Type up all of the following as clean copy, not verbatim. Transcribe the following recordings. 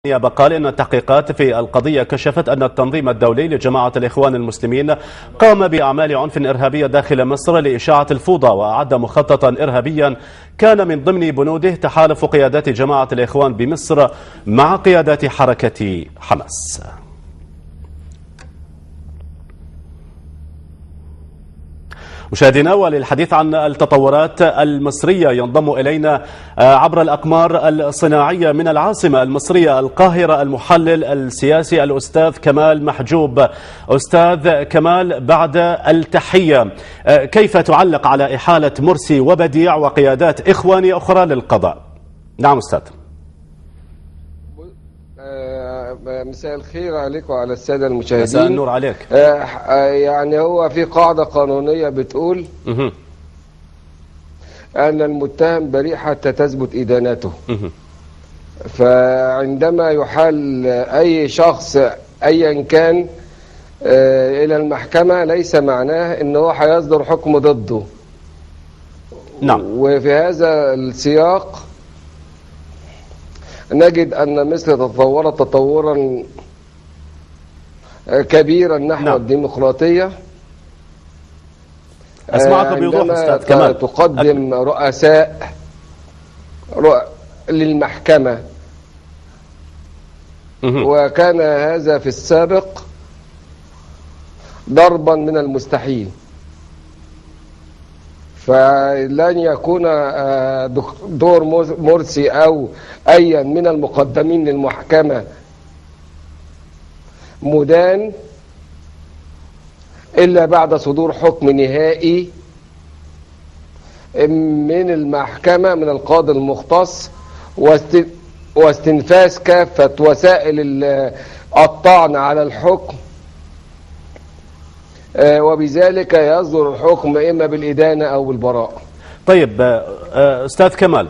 بقال إن التحقيقات في القضية كشفت أن التنظيم الدولي لجماعة الإخوان المسلمين قام بأعمال عنف إرهابية داخل مصر لإشاعة الفوضى، وأعد مخططا إرهابيا كان من ضمن بنوده تحالف قيادات جماعة الإخوان بمصر مع قيادات حركة حماس. مشاهدينا، وللحديث عن التطورات المصرية ينضم إلينا عبر الأقمار الصناعية من العاصمة المصرية القاهرة المحلل السياسي الأستاذ كمال محجوب. أستاذ كمال، بعد التحية، كيف تعلق على إحالة مرسي وبديع وقيادات إخوانية أخرى للقضاء؟ نعم أستاذ. مساء الخير عليك وعلى السادة المشاهدين. مساء النور عليك. يعني هو في قاعدة قانونية بتقول أن المتهم بريء حتى تثبت إدانته. فعندما يحال أي شخص أيا كان إلى المحكمة ليس معناه أنه هيصدر حكم ضده. نعم. وفي هذا السياق نجد أن مصر تطورت تطورا كبيرا نحو الديمقراطية. أسمعك بوضوح أستاذ كمال. تقدم رؤساء للمحكمة، وكان هذا في السابق ضربا من المستحيل. فلن يكون دور مرسي أو أي من المقدمين للمحكمة مدان إلا بعد صدور حكم نهائي من المحكمة من القاضي المختص واستنفاذ كافة وسائل الطعن على الحكم، وبذلك يصدر الحكم إما بالإدانة أو بالبراءة. طيب أستاذ كمال،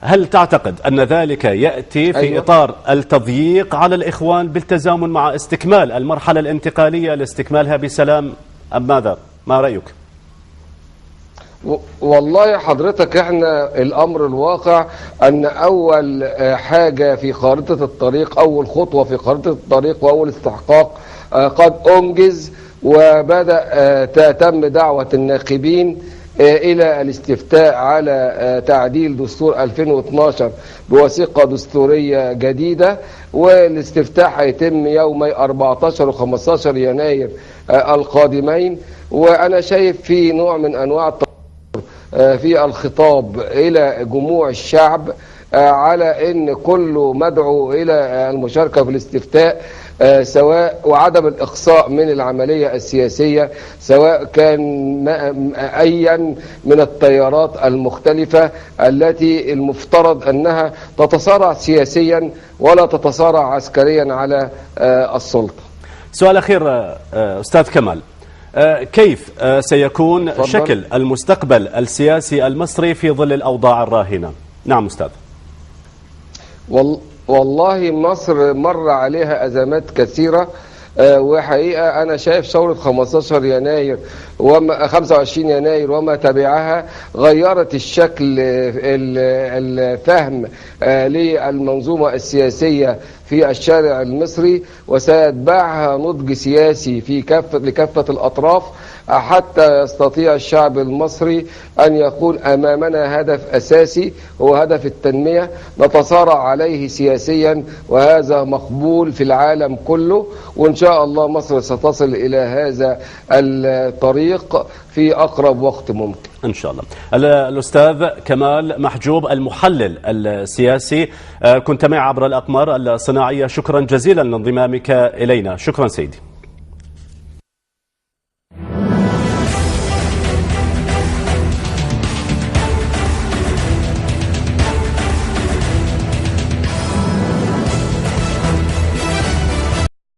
هل تعتقد أن ذلك يأتي في إطار التضييق على الإخوان بالتزامن مع استكمال المرحلة الانتقالية لاستكمالها بسلام أم ماذا؟ ما رأيك؟ والله حضرتك احنا الأمر الواقع أن أول حاجة في خارطة الطريق، أول خطوة في خارطة الطريق وأول استحقاق قد أنجز، وبدأ تتم دعوة الناخبين إلى الاستفتاء على تعديل دستور 2012 بوثيقة دستورية جديدة، والاستفتاء هيتم يومي 14 و15 يناير القادمين. وأنا شايف في نوع من أنواع في الخطاب إلى جموع الشعب على أن كله مدعو إلى المشاركة في الاستفتاء، سواء وعدم الإقصاء من العملية السياسية، سواء كان أيا من التيارات المختلفة التي المفترض أنها تتصارع سياسيا ولا تتصارع عسكريا على السلطة. سؤال أخير أستاذ كمال، كيف سيكون شكل المستقبل السياسي المصري في ظل الأوضاع الراهنة؟ نعم أستاذ. والله مصر مر عليها أزمات كثيرة، وحقيقة أنا شايف ثورة 15 يناير 25 يناير وما تبعها غيرت الشكل الفهم للمنظومة السياسية في الشارع المصري، وسيتبعها نضج سياسي في لكافة الأطراف حتى يستطيع الشعب المصري أن يقول أمامنا هدف أساسي هو هدف التنمية نتصارع عليه سياسيا، وهذا مقبول في العالم كله، وإن شاء الله مصر ستصل إلى هذا الطريق في أقرب وقت ممكن إن شاء الله. الأستاذ كمال محجوب المحلل السياسي، كنت معي عبر الأقمار الصناعية. شكرا جزيلا لانضمامك إلينا. شكرا سيدي.